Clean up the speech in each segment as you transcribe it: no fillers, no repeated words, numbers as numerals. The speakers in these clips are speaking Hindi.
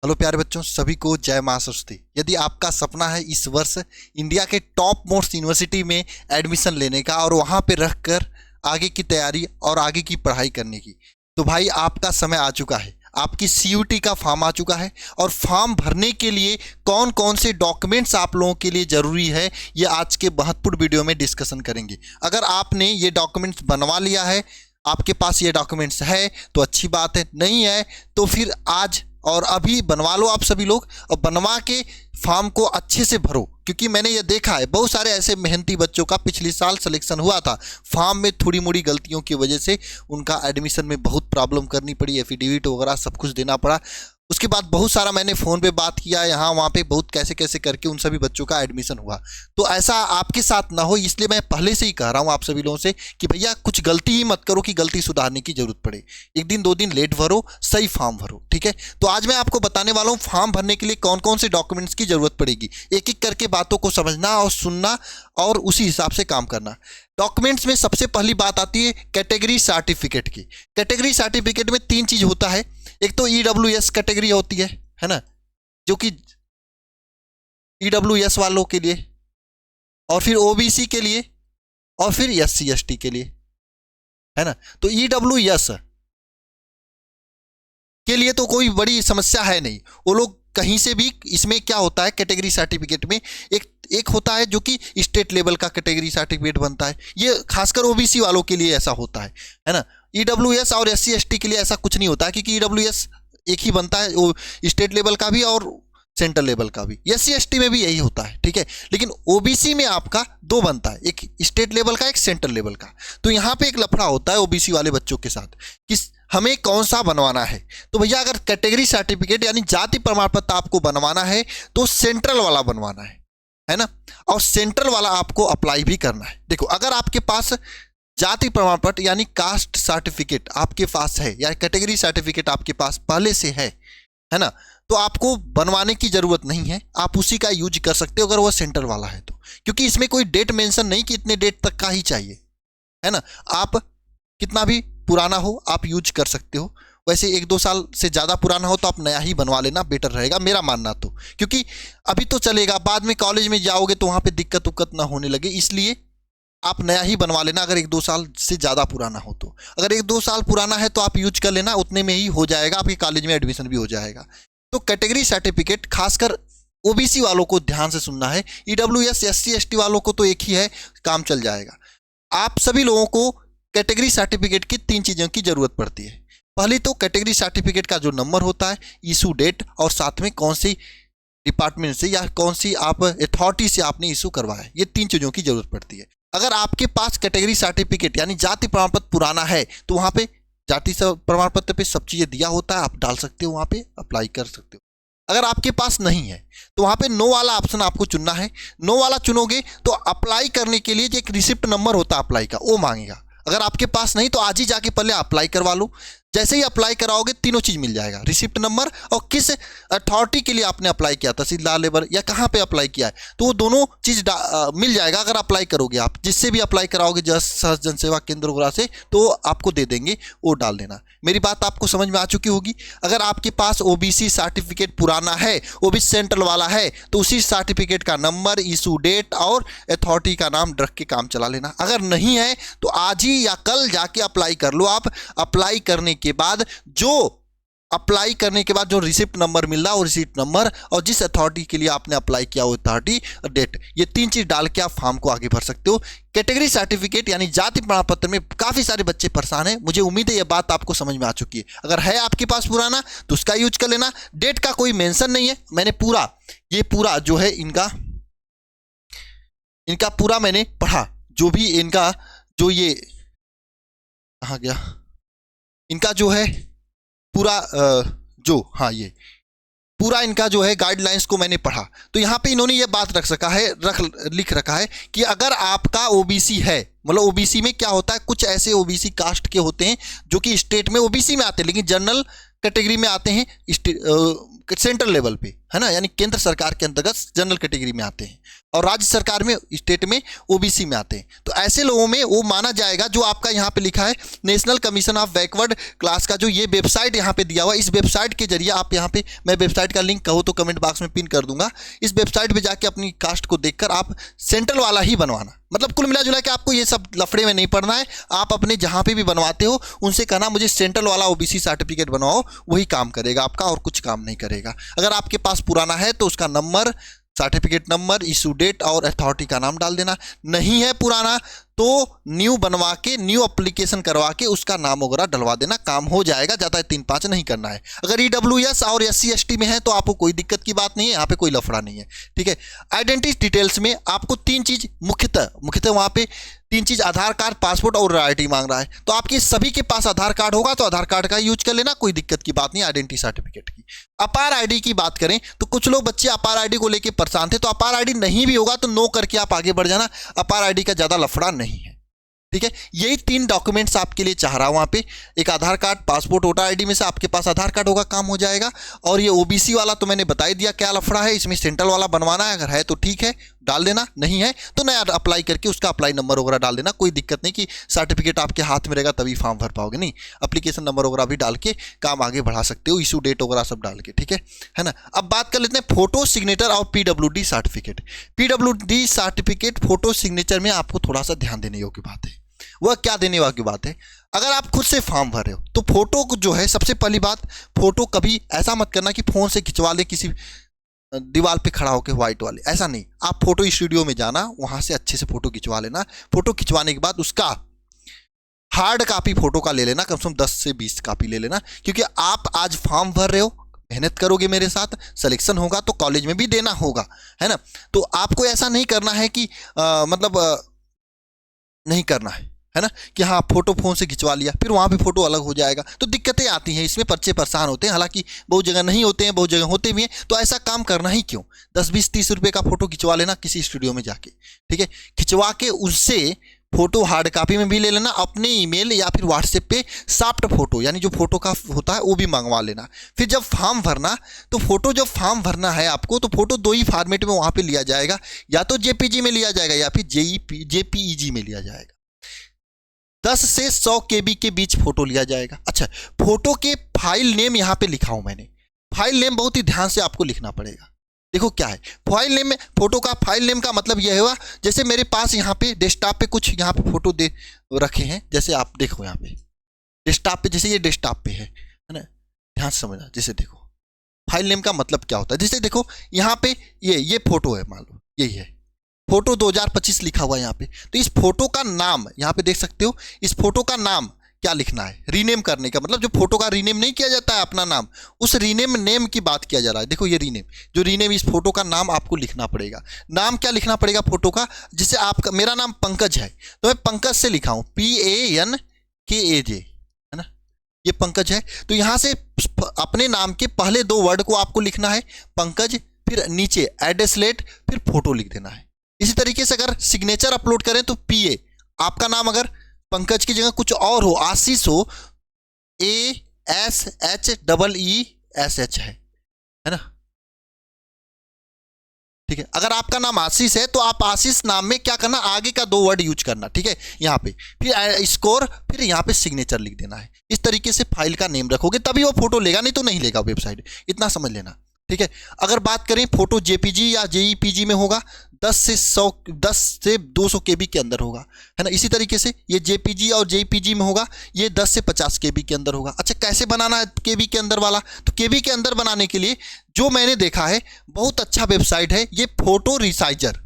हेलो प्यारे बच्चों, सभी को जय मां सरस्वती। यदि आपका सपना है इस वर्ष इंडिया के टॉप मोस्ट यूनिवर्सिटी में एडमिशन लेने का और वहां पे रहकर आगे की तैयारी और आगे की पढ़ाई करने की, तो भाई आपका समय आ चुका है। आपकी CUT का फॉर्म आ चुका है और फॉर्म भरने के लिए कौन कौन से डॉक्यूमेंट्स आप लोगों के लिए ज़रूरी है, ये आज के महत्वपूर्ण वीडियो में डिस्कशन करेंगे। अगर आपने ये डॉक्यूमेंट्स बनवा लिया है, आपके पास ये डॉक्यूमेंट्स है तो अच्छी बात है, नहीं है तो फिर आज और अभी बनवा लो आप सभी लोग, और बनवा के फॉर्म को अच्छे से भरो। क्योंकि मैंने ये देखा है बहुत सारे ऐसे मेहनती बच्चों का पिछले साल सिलेक्शन हुआ था, फॉर्म में थोड़ी मोड़ी गलतियों की वजह से उनका एडमिशन में बहुत प्रॉब्लम करनी पड़ी, एफिडेविट वगैरह सब कुछ देना पड़ा। उसके बाद बहुत सारा मैंने फ़ोन पे बात किया, यहाँ वहाँ पे बहुत कैसे कैसे करके उन सभी बच्चों का एडमिशन हुआ। तो ऐसा आपके साथ ना हो, इसलिए मैं पहले से ही कह रहा हूँ आप सभी लोगों से कि भैया कुछ गलती ही मत करो कि गलती सुधारने की ज़रूरत पड़े। एक दिन दो दिन लेट भरो, सही फॉर्म भरो, ठीक है। तो आज मैं आपको बताने वाला हूँ फॉर्म भरने के लिए कौन कौन से डॉक्यूमेंट्स की ज़रूरत पड़ेगी। एक एक करके बातों को समझना और सुनना और उसी हिसाब से काम करना। डॉक्यूमेंट्स में सबसे पहली बात आती है कैटेगरी सर्टिफिकेट की। कैटेगरी सर्टिफिकेट में 3 चीज़ होता है। एक तो EWS कैटेगरी होती है ना, जो कि EWS वालों के लिए, और फिर OBC के लिए, और फिर SC ST के लिए, है ना। तो EWS के लिए तो कोई बड़ी समस्या है नहीं, वो लोग कहीं से भी, इसमें क्या होता है कैटेगरी सर्टिफिकेट में एक होता है जो कि स्टेट लेवल का कैटेगरी सर्टिफिकेट बनता है। ये खासकर OBC वालों के लिए ऐसा होता है ना। EWS और SC ST के लिए ऐसा कुछ नहीं होता है, क्योंकि EWS एक ही बनता है, वो स्टेट लेवल का भी और सेंट्रल लेवल का भी। SC ST में भी यही होता है, ठीक है। लेकिन OBC में आपका 2 बनता है, एक स्टेट लेवल का, एक सेंट्रल लेवल का। तो यहाँ पे एक लफड़ा होता है OBC वाले बच्चों के साथ कि हमें कौन सा बनवाना है। तो भैया अगर कैटेगरी सर्टिफिकेट यानी जाति प्रमाण पत्र आपको बनवाना है तो सेंट्रल वाला बनवाना है ना। और सेंट्रल वाला आपको अप्लाई भी करना है। देखो, अगर आपके पास जाति प्रमाण पत्र यानी कास्ट सर्टिफिकेट आपके पास है या कैटेगरी सर्टिफिकेट आपके पास पहले से है ना, तो आपको बनवाने की जरूरत नहीं है, आप उसी का यूज कर सकते हो अगर वो सेंट्रल वाला है तो। क्योंकि इसमें कोई डेट मेंशन नहीं कि इतने डेट तक का ही चाहिए, है ना। आप कितना भी पुराना हो आप यूज कर सकते हो। वैसे 1-2 साल से ज़्यादा पुराना हो तो आप नया ही बनवा लेना, बेटर रहेगा मेरा मानना तो। क्योंकि अभी तो चलेगा, बाद में कॉलेज में जाओगे तो वहाँ पे दिक्कत उक्कत ना होने लगे, इसलिए आप नया ही बनवा लेना अगर 1-2 साल से ज़्यादा पुराना हो तो। अगर 1-2 साल पुराना है तो आप यूज कर लेना, उतने में ही हो जाएगा, आपके कॉलेज में एडमिशन भी हो जाएगा। तो कैटेगरी सर्टिफिकेट खासकर OBC वालों को ध्यान से सुनना है। EWS SC ST वालों को तो एक ही है, काम चल जाएगा। आप सभी लोगों को कैटेगरी सर्टिफिकेट की 3 चीज़ों की ज़रूरत पड़ती है। पहली तो कैटेगरी सर्टिफिकेट का जो नंबर होता है, इशू डेट, और साथ में कौन सी डिपार्टमेंट से या कौन सी आप अथॉरिटी से आपने इशू करवाया है, ये 3 चीज़ों की ज़रूरत पड़ती है। अगर आपके पास कैटेगरी सर्टिफिकेट यानी जाति प्रमाण पत्र पुराना है तो वहाँ पे जाति प्रमाण पत्र पे सब चीज़ें दिया होता है, आप डाल सकते हो, वहाँ पे अप्लाई कर सकते हो। अगर आपके पास नहीं है तो वहाँ पे नो वाला ऑप्शन आपको चुनना है। नो वाला चुनोगे तो अप्लाई करने के लिए जो एक रिसिप्ट नंबर होता है अप्लाई का, वो मांगेगा। अगर आपके पास नहीं तो आज ही जाके पहले अप्लाई करवा लो। जैसे ही अप्लाई कराओगे तीनों चीज़ मिल जाएगा, रिसिप्ट नंबर और किस अथॉरिटी के लिए आपने अप्लाई किया, तहसीलदार लेबर या कहाँ पे अप्लाई किया है, तो वो दोनों चीज़ मिल जाएगा। अगर अप्लाई करोगे आप, जिससे भी अप्लाई कराओगे जन सेवा केंद्र वगैरह से, तो आपको दे देंगे, वो डाल देना। मेरी बात आपको समझ में आ चुकी होगी। अगर आपके पास OBC सर्टिफिकेट पुराना है, वो भी सेंट्रल वाला है, तो उसी सर्टिफिकेट का नंबर, इशू डेट और अथॉरिटी का नाम रख के काम चला लेना। अगर नहीं है तो आज ही या कल जाके अप्लाई कर लो। आप अप्लाई करने के बाद जो रिसिप्ट नंबर मिल रहा है वो रिसिप्ट नंबर, और जिस अथॉरिटी के लिए आपने अप्लाई किया वो अथॉरिटी, डेट, ये 3 चीज डाल के आप फॉर्म को आगे भर सकते हो। कैटेगरी सर्टिफिकेट यानी जाति प्रमाण पत्र में काफी सारे बच्चे परेशान हैं, मुझे उम्मीद है ये बात आपको समझ में आ चुकी है। अगर है आपके पास पुराना तो उसका यूज कर लेना। डेट का कोई मेंशन नहीं है, मैंने पूरा जो है इनका पूरा मैंने पढ़ा, जो भी इनका जो ये कहाँ गया, इनका जो है पूरा ये पूरा इनका जो है गाइडलाइंस को मैंने पढ़ा। तो यहाँ पे इन्होंने ये बात लिख रखा है कि अगर आपका OBC है, मतलब OBC में क्या होता है, कुछ ऐसे OBC कास्ट के होते हैं जो कि स्टेट में OBC में आते हैं लेकिन जनरल कैटेगरी में आते हैं सेंट्रल लेवल पे, है ना, यानी केंद्र सरकार के अंतर्गत जनरल कैटेगरी में आते हैं और राज्य सरकार में, स्टेट में ओबीसी में आते हैं। तो ऐसे लोगों में वो माना जाएगा जो आपका यहाँ पे लिखा है national commission of backward class का जो ये वेबसाइट यहाँ पे दिया हुआ है, इस वेबसाइट के जरिए आप यहाँ पे, मैं वेबसाइट का लिंक कहो तो कमेंट बॉक्स में पिन कर दूंगा, इस वेबसाइट पे जाके अपनी कास्ट को देखकर आप सेंट्रल वाला ही बनवाना। मतलब कुल मिला जुला के आपको ये सब लफड़े में नहीं पड़ना है। आप अपने जहाँ पे भी बनवाते हो उनसे कहना मुझे सेंट्रल वाला ओबीसी सर्टिफिकेट बनवाओ, वही काम करेगा आपका और कुछ काम नहीं करेगा। अगर आपके पास पुराना है तो उसका number, certificate number, issue date और अथॉरिटी का नाम डाल देना। नहीं है पुराना तो न्यू बनवा के, न्यू एप्लीकेशन करवा के उसका नाम वगैरह डलवा देना, काम हो जाएगा। ज़्यादा 3-5 नहीं करना है। अगर EWS और SC ST में है तो आपको कोई दिक्कत की बात नहीं है, यहाँ पे कोई लफड़ा नहीं है, ठीक है। आइडेंटिटी डिटेल्स में आपको 3 चीज़ मुख्यतः वहाँ पे 3 चीज़, आधार कार्ड, पासपोर्ट और रॉयल्टी मांग रहा है। तो आपके सभी के पास आधार कार्ड होगा तो आधार कार्ड का यूज कर लेना, कोई दिक्कत की बात नहीं आइडेंटिटी सर्टिफिकेट की। अपार आईडी की बात करें तो कुछ लोग बच्चे अपार आईडी को लेकर परेशान थे, तो अपार आईडी नहीं भी होगा तो नो करके आप आगे बढ़ जाना, अपार आईडी का ज़्यादा लफड़ा नहीं है, ठीक है। यही 3 डॉक्यूमेंट्स आपके लिए चाह रहा हूं वहां पे, एक आधार कार्ड, पासपोर्ट, वोटर आईडी में से आपके पास आधार कार्ड होगा, काम हो जाएगा। और ये ओबीसी वाला तो मैंने बता ही दिया क्या लफड़ा है, इसमें सेंट्रल वाला बनवाना है, अगर है तो ठीक है डाल देना, नहीं है तो नया अप्लाई करके उसका अप्लाई नंबर वगैरह डाल देना, कोई दिक्कत नहीं कि सर्टिफिकेट आपके हाथ में रहेगा तभी फॉर्म भर पाओगे, नहीं, एप्लीकेशन नंबर वगैरह भी डाल के काम आगे बढ़ा सकते हो, इशू डेट वगैरह सब डाल के, ठीक है ना। अब बात कर लेते हैं फोटो सिग्नेचर और PWD certificate. PWD certificate photo signature में आपको थोड़ा सा ध्यान देने योग्य बात है। वह क्या देने वाली बात है, अगर आप खुद से फॉर्म भर रहे हो तो फोटो जो है, सबसे पहली बात, फोटो कभी ऐसा मत करना कि फोन से खिंचवा ले किसी दीवार पे खड़ा होकर व्हाइट वाले, ऐसा नहीं। आप फोटो स्टूडियो में जाना, वहां से अच्छे से फोटो खिंचवा लेना। फोटो खिंचवाने के बाद उसका हार्ड कॉपी फोटो का ले लेना, कम से कम 10 से 20 कॉपी ले लेना, क्योंकि आप आज फॉर्म भर रहे हो, मेहनत करोगे मेरे साथ, सिलेक्शन होगा तो कॉलेज में भी देना होगा, है ना। तो आपको ऐसा नहीं करना है कि नहीं करना है ना, कि हाँ फोटो फोन से खिंचवा लिया फिर वहाँ पे फोटो अलग हो जाएगा, तो दिक्कतें आती हैं इसमें, बच्चे परेशान होते हैं। हालांकि बहुत जगह नहीं होते हैं, बहुत जगह होते भी हैं, तो ऐसा काम करना ही क्यों। 10-20-30 रुपये का फोटो खिंचवा लेना किसी स्टूडियो में जाके, ठीक है। खिंचवा के उससे फोटो हार्ड कॉपी में भी ले लेना, अपने ईमेल या फिर व्हाट्सएप पे सॉफ्ट फोटो, यानी जो फोटो का होता है वो भी मंगवा लेना। फिर जब फॉर्म भरना तो फोटो, जब फॉर्म भरना है आपको तो फोटो 2 ही फॉर्मेट में वहाँ पे लिया जाएगा, या तो JPG में लिया जाएगा या फिर JPEG में लिया जाएगा। 10 से 100 KB के बीच फोटो लिया जाएगा। अच्छा, फोटो के फाइल नेम यहाँ पे लिखा हूँ मैंने, फाइल नेम बहुत ही ध्यान से आपको लिखना पड़ेगा। देखो क्या है फाइल नेम में, फोटो का फाइल नेम का मतलब यह हुआ, जैसे मेरे पास यहाँ पे डेस्कटॉप पे कुछ यहाँ पे फोटो दे रखे हैं, जैसे आप देखो यहाँ पे डेस्कटॉप पे, जैसे ये डेस्कटॉप पे है ना, ध्यान से समझना। जैसे देखो फाइल नेम का मतलब क्या होता है, जैसे देखो यहाँ पे ये फोटो है, मान लो यही है फोटो 2025 लिखा हुआ है यहाँ पे, तो इस फोटो का नाम यहाँ पे देख सकते हो, इस फोटो का नाम क्या लिखना है, रीनेम करने का मतलब, जो फोटो का रीनेम नहीं किया जाता है अपना नाम, उस रीनेम नेम की बात किया जा रहा है। देखो ये रीनेम, जो रीनेम, इस फोटो का नाम आपको लिखना पड़ेगा। नाम क्या लिखना पड़ेगा फोटो का, जैसे आपका, मेरा नाम पंकज है तो मैं पंकज से लिखा हूँ PANKAJ, है ना, ये पंकज है। तो यहाँ से अपने नाम के पहले 2 वर्ड को आपको लिखना है पंकज, फिर नीचे @ फिर फोटो लिख देना है। इसी तरीके से अगर सिग्नेचर अपलोड करें तो PA, आपका नाम अगर पंकज की जगह कुछ और हो, आशीष हो, ASHEESH है ना, ठीक है। अगर आपका नाम आशीष है तो आप आशीष नाम में क्या करना, आगे का 2 वर्ड यूज करना, ठीक है, यहाँ पे फिर स्कोर, फिर यहाँ पे सिग्नेचर लिख देना है। इस तरीके से फाइल का नेम रखोगे तभी वो फोटो लेगा, नहीं तो नहीं लेगा वेबसाइट, इतना समझ लेना, ठीक है। अगर बात करें फोटो JPG या JPEG में होगा, 10 से 200 KB के अंदर होगा, है ना। इसी तरीके से ये JPG और JPG में होगा, ये 10 से 50 KB के अंदर होगा। अच्छा, कैसे बनाना है KB के अंदर वाला, तो KB के अंदर बनाने के लिए जो मैंने देखा है, बहुत अच्छा वेबसाइट है ये फोटो रिसाइजर,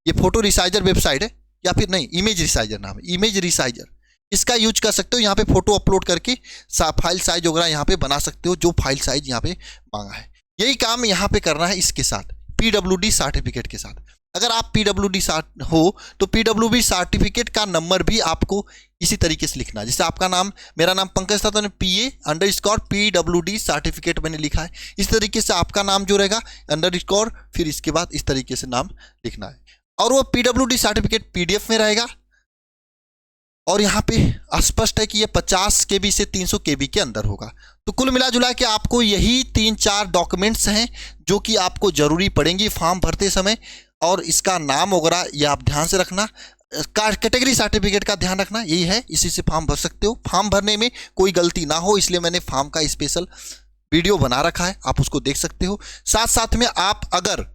ये फोटो रिसाइजर वेबसाइट है, या फिर नहीं, इमेज रिसाइजर नाम है, इमेज रिसाइजर, इसका यूज कर सकते हो। यहाँ पे फोटो अपलोड करके फाइल साइज वगैरह यहाँ पे बना सकते हो, जो फाइल साइज यहाँ पे मांगा है। यही काम यहाँ पे करना है इसके साथ, PWD सर्टिफिकेट के साथ। अगर आप PWD हो तो PWD सर्टिफिकेट का नंबर भी आपको इसी तरीके से लिखना है। जैसे आपका नाम, मेरा नाम पंकज था तो मैंने PA_PWD सर्टिफिकेट मैंने लिखा है, इस तरीके से आपका नाम जो रहेगा _ फिर इसके बाद इस तरीके से नाम लिखना है। और वो PWD सर्टिफिकेट PDF में रहेगा, और यहाँ पे स्पष्ट है कि ये 50 KB से 300 KB के अंदर होगा। तो कुल मिला जुला के आपको यही 3-4 डॉक्यूमेंट्स हैं जो कि आपको ज़रूरी पड़ेंगी फॉर्म भरते समय, और इसका नाम वगैरह ये आप ध्यान से रखना, कैटेगरी सर्टिफिकेट का ध्यान रखना, यही है, इसी से फॉर्म भर सकते हो। फॉर्म भरने में कोई गलती ना हो इसलिए मैंने फॉर्म का स्पेशल वीडियो बना रखा है, आप उसको देख सकते हो। साथ साथ में आप अगर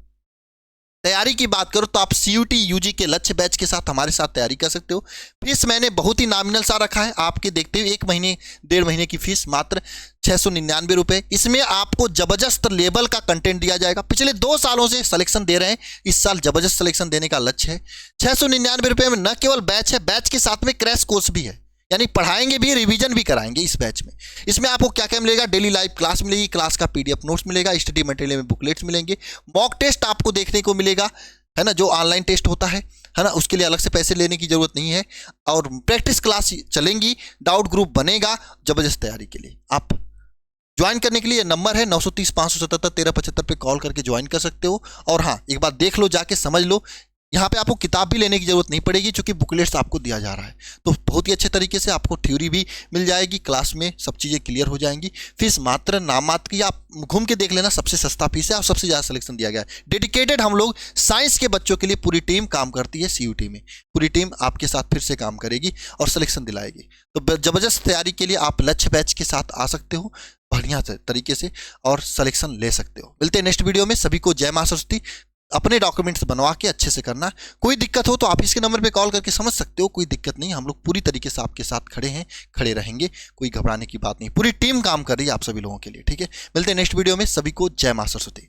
तैयारी की बात करो तो आप CUT UG के लक्ष्य बैच के साथ हमारे साथ तैयारी कर सकते हो। फीस मैंने बहुत ही नॉमिनल सा रखा है, आपके देखते हुए 1 महीने 1.5 महीने की फीस मात्र 699 रुपये। इसमें आपको जबरदस्त लेवल का कंटेंट दिया जाएगा। पिछले 2 सालों से सिलेक्शन दे रहे हैं, इस साल जबरदस्त सिलेक्शन देने का लक्ष्य है। 699 रुपये में न केवल बैच है, बैच के साथ में क्रैश कोर्स भी है, यानी पढ़ाएंगे भी, रिवीजन भी कराएंगे इस बैच में। इसमें आपको क्या क्या मिलेगा, डेली लाइव क्लास मिलेगी, क्लास का PDF नोट्स मिलेगा, स्टडी मटेरियल में बुकलेट्स मिलेंगे, मॉक टेस्ट आपको देखने को मिलेगा, है ना, जो ऑनलाइन टेस्ट होता है ना, उसके लिए अलग से पैसे लेने की जरूरत नहीं है, और प्रैक्टिस क्लास चलेंगी, डाउट ग्रुप बनेगा जबरदस्त तैयारी के लिए। आप ज्वाइन करने के लिए नंबर है 930 577 1375 पे कॉल करके ज्वाइन कर सकते हो। और हाँ, एक बार देख लो, जाके समझ लो, यहाँ पे आपको किताब भी लेने की जरूरत नहीं पड़ेगी क्योंकि बुकलेट्स आपको दिया जा रहा है, तो बहुत ही अच्छे तरीके से आपको थ्योरी भी मिल जाएगी, क्लास में सब चीज़ें क्लियर हो जाएंगी। फीस मात्र नाम मात्र की, आप घूम के देख लेना, सबसे सस्ता फीस है और सबसे ज़्यादा सिलेक्शन दिया गया है। डेडिकेटेड हम लोग साइंस के बच्चों के लिए पूरी टीम काम करती है, CUT में पूरी टीम आपके साथ फिर से काम करेगी और सिलेक्शन दिलाएगी। तो जबरदस्त तैयारी के लिए आप लक्ष्य बैच के साथ आ सकते हो बढ़िया तरीके से और सिलेक्शन ले सकते हो। मिलते हैं नेक्स्ट वीडियो में। सभी को जय मां सरस्वती। अपने डॉक्यूमेंट्स बनवा के अच्छे से करना। कोई दिक्कत हो तो आप इसके नंबर पे कॉल करके समझ सकते हो, कोई दिक्कत नहीं, हम लोग पूरी तरीके से आपके साथ खड़े हैं, खड़े रहेंगे, कोई घबराने की बात नहीं, पूरी टीम काम कर रही है आप सभी लोगों के लिए। ठीक है, मिलते हैं नेक्स्ट वीडियो में। सभी को जय मां सरस्वती।